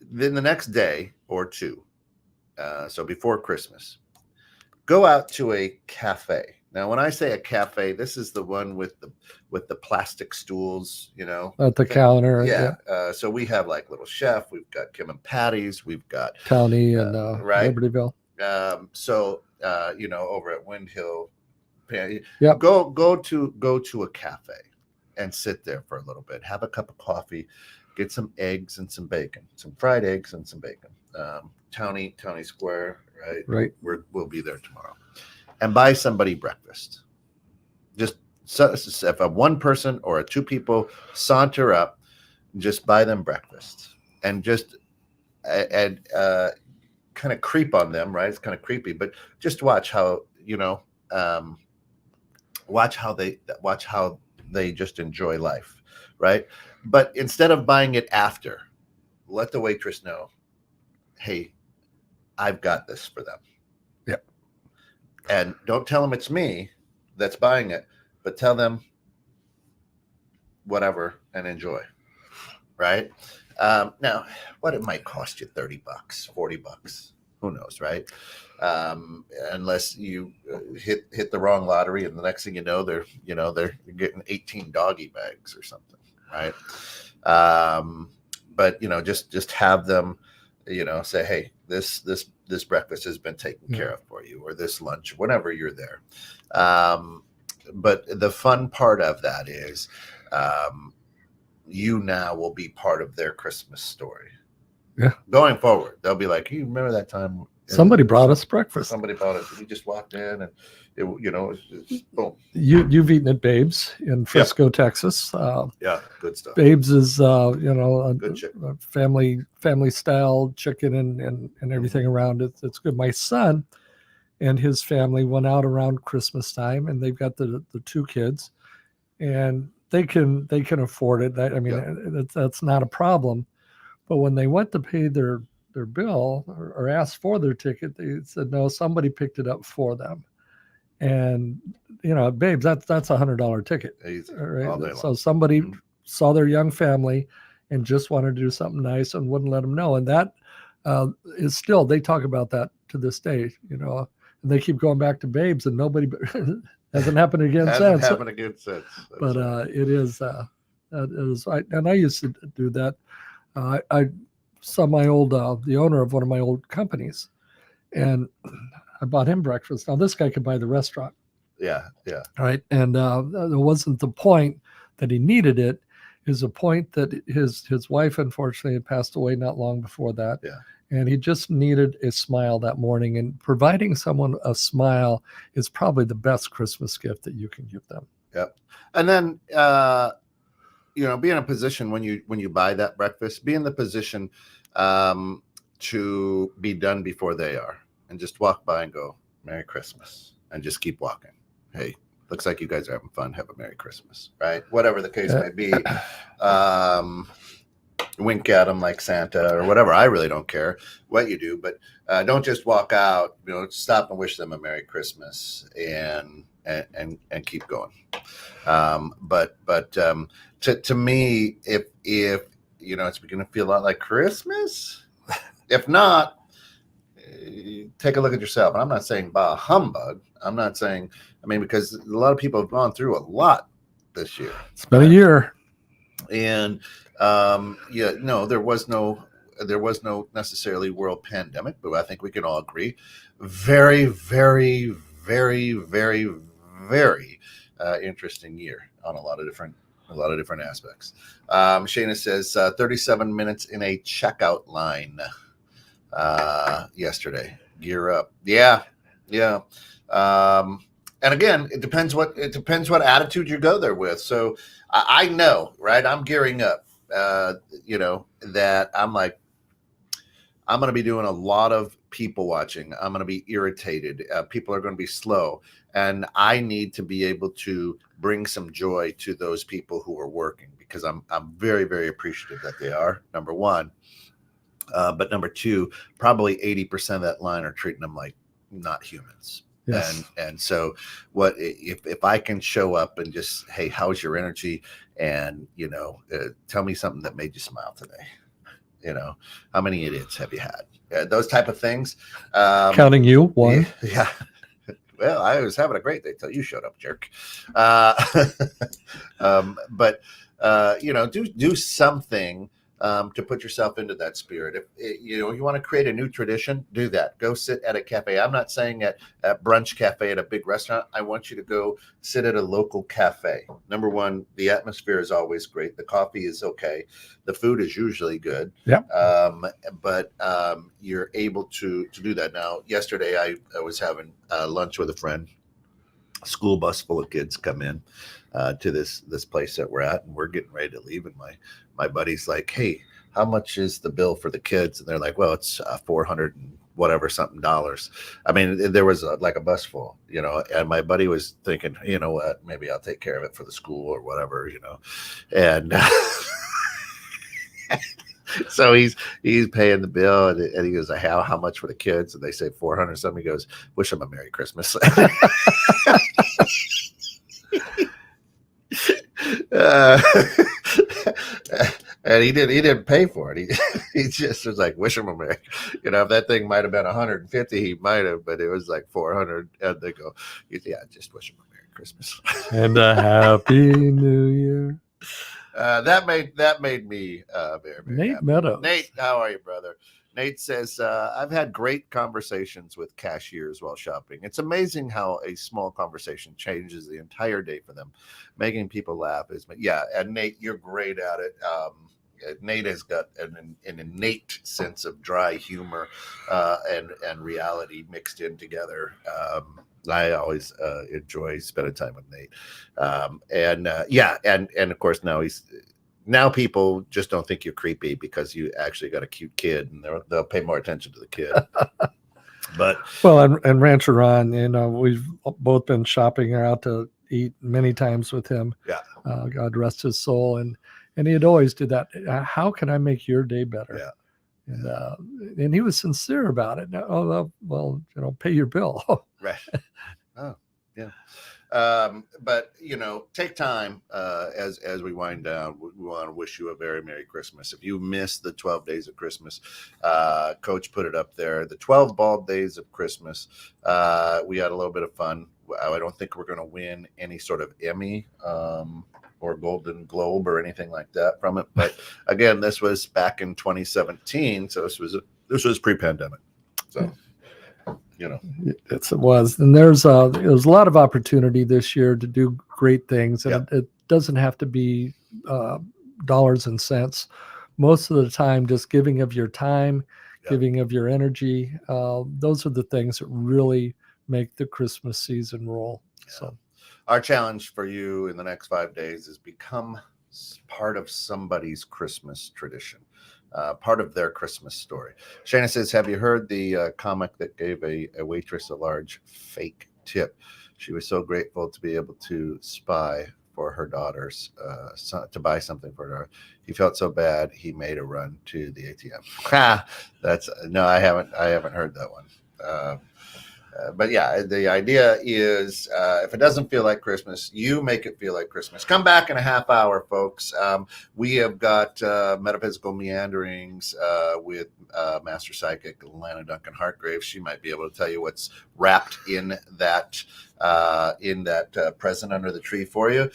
Then the next day or two, so before Christmas, go out to a cafe. Now, when I say a cafe, this is the one with the plastic stools, you know, at the counter. Yeah. So we have like Little Chef. We've got Kim and Patty's. We've got Townie and right? Libertyville. You know, over at Windhill, yep. Go to a cafe and sit there for a little bit. Have a cup of coffee. Get some eggs and some bacon. Some fried eggs and some bacon. Townie Square, right? Right. We'll be there tomorrow. And buy somebody breakfast. Just if a one person or a 2 people saunter up, just buy them breakfast and just kind of creep on them, right? It's kind of creepy, but just watch how, you know, watch how they just enjoy life, right? But instead of buying it after, let the waitress know, hey, I've got this for them. Yep. And don't tell them it's me that's buying it, but tell them whatever and enjoy, right? Now, what it might cost you, $30, $40, who knows, right? Unless you hit the wrong lottery, and the next thing you know, they're getting 18 doggy bags or something, right? But you know, just have them, you know, say, hey, this breakfast has been taken care of for you, or this lunch, whenever you're there. But the fun part of that is, you now will be part of their Christmas story. Yeah. Going forward, they'll be like, you remember that time somebody brought us breakfast? Somebody brought us. We just walked in, and it, you know, it's boom. You've eaten at Babe's in Frisco, Texas. Yeah, good stuff. Babe's is you know, a family style chicken and everything around it. It's good. My son and his family went out around Christmas time, and they've got the 2 kids, and they can afford it. I mean, that's not a problem. But when they went to pay their bill or asked for their ticket, they said no, somebody picked it up for them. And you know, Babes, that's $100 ticket. Easy. Right? So somebody saw their young family and just wanted to do something nice and wouldn't let them know. And that is still, they talk about that to this day, you know, and they keep going back to Babes, and nobody hasn't happened again since. But it is, and I used to do that. I saw my old, the owner of one of my old companies, and I bought him breakfast. Now this guy could buy the restaurant. Yeah. Right. And it wasn't the point that he needed it. It was a point that his wife, unfortunately, had passed away not long before that. Yeah. And he just needed a smile that morning. And providing someone a smile is probably the best Christmas gift that you can give them. Yep. And then, you know, be in a position when you buy that breakfast, be in the position to be done before they are, and just walk by and go, Merry Christmas, and just keep walking. Hey, looks like you guys are having fun. Have a Merry Christmas, right? Whatever the case may be. wink at them like Santa or whatever. I really don't care what you do, but don't just walk out. Stop and wish them a Merry Christmas and keep going. But to me, if it's beginning to feel a lot like Christmas. If not, take a look at yourself. And I'm not saying bah humbug. I'm not saying. Because a lot of people have gone through a lot this year. It's been a year. And there was no necessarily world pandemic, but I think we can all agree, very, very, very, very, very interesting year on a lot of different aspects. Shayna says 37 minutes in a checkout line yesterday. Gear up. Yeah. And again, it depends what attitude you go there with. So I know, right? I'm gearing up. That I'm like, I'm going to be doing a lot of people watching. I'm going to be irritated. People are going to be slow, and I need to be able to bring some joy to those people who are working, because I'm very, very appreciative that they are. Number one, but number two, probably 80% of that line are treating them like not humans. Yes. And so what if I can show up and just, hey, how's your energy? And, tell me something that made you smile today. How many idiots have you had? Those type of things. Counting you, one. Yeah. Well, I was having a great day till you showed up, jerk. But do something to put yourself into that spirit. If you want to create a new tradition, do that. Go sit at a cafe. I'm not saying at brunch cafe at a big restaurant. I want you to go sit at a local cafe. Number one, the atmosphere is always great. The coffee is okay. The food is usually good. Yeah. But you're able to do that. Now, yesterday I was having lunch with a friend. A school bus full of kids come in to this place that we're at, and we're getting ready to leave, and my buddy's like, hey, how much is the bill for the kids? And they're like, well, it's $400 and whatever something dollars. There was a bus full, and my buddy was thinking, you know what, maybe I'll take care of it for the school or whatever, and so he's paying the bill, and he goes, how much for the kids? And they say 400 something. He goes, wish them a Merry Christmas. And he didn't pay for it. He just was like, wish him a Merry. If that thing might have been 150, he might have, but it was like 400. And they go, yeah, just wish him a Merry Christmas and a Happy New Year. That made me very, very Nate happy. Meadows. Nate, how are you, brother? Nate says, I've had great conversations with cashiers while shopping. It's amazing how a small conversation changes the entire day for them. Making people laugh and Nate, you're great at it. Nate has got an innate sense of dry humor and reality mixed in together. I always enjoy spending time with Nate. And of course now people just don't think you're creepy because you actually got a cute kid, and they'll pay more attention to the kid. But and Rancher Ron, we've both been shopping or out to eat many times with him. Yeah. God rest his soul. And he'd always do that. How can I make your day better? Yeah. And he was sincere about it. Oh, well, pay your bill. Right. Oh, yeah. But take time as we wind down. We want to wish you a very Merry Christmas. If you missed the 12 days of Christmas, Coach put it up there. The 12 bald days of Christmas. We had a little bit of fun. I don't think we're going to win any sort of Emmy or Golden Globe or anything like that from it. But again, this was back in 2017, so this was pre-pandemic. So. It was, and there's a lot of opportunity this year to do great things, and it doesn't have to be dollars and cents. Most of the time, just giving of your time, giving of your energy. Those are the things that really make the Christmas season roll. Yeah. So, our challenge for you in the next 5 days is become part of somebody's Christmas tradition. Part of their Christmas story. Shana says, have you heard the comic that gave a waitress a large fake tip? She was so grateful to be able to spy for her daughters, to buy something for her. He felt so bad he made a run to the ATM. Ha! That's no, I haven't heard that one. But yeah, the idea is if it doesn't feel like Christmas, you make it feel like Christmas. Come back in a half hour, folks. We have got Metaphysical Meanderings with Master Psychic Lana Duncan Hartgrave. She might be able to tell you what's wrapped in that present under the tree for you.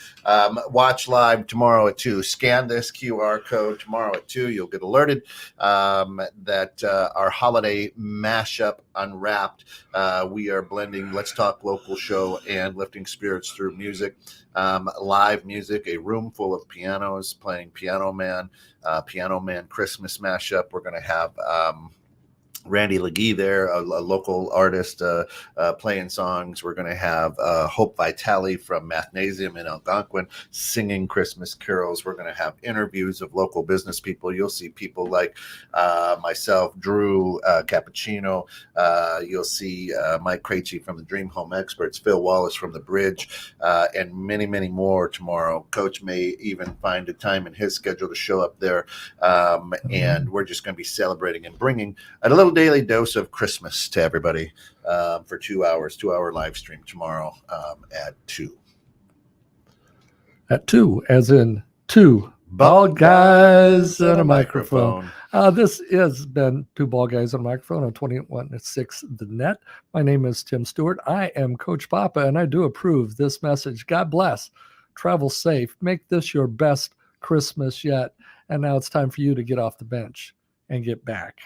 Watch live tomorrow at 2. Scan this QR code tomorrow at 2. You'll get alerted that our holiday mashup Unwrapped. We are blending Let's Talk Local show and lifting spirits through music. Live music, a room full of pianos playing Piano Man Christmas mashup. We're going to have Randy Legee there, a local artist playing songs. We're going to have Hope Vitale from Mathnasium in Algonquin singing Christmas carols. We're going to have interviews of local business people. You'll see people like myself, Drew Cappuccino. You'll see Mike Krejci from the Dream Home Experts, Phil Wallace from The Bridge, and many, many more tomorrow. Coach may even find a time in his schedule to show up there. And we're just going to be celebrating and bringing a little daily dose of Christmas to everybody for 2 hours, 2-hour live stream tomorrow at 2. At 2, as in 2 bald guys and a microphone. This has been 2 Bald Guys and a Microphone on 21.6 The Net. My name is Tim Stewart. I am Coach Papa, and I do approve this message. God bless. Travel safe. Make this your best Christmas yet. And now it's time for you to get off the bench and get back.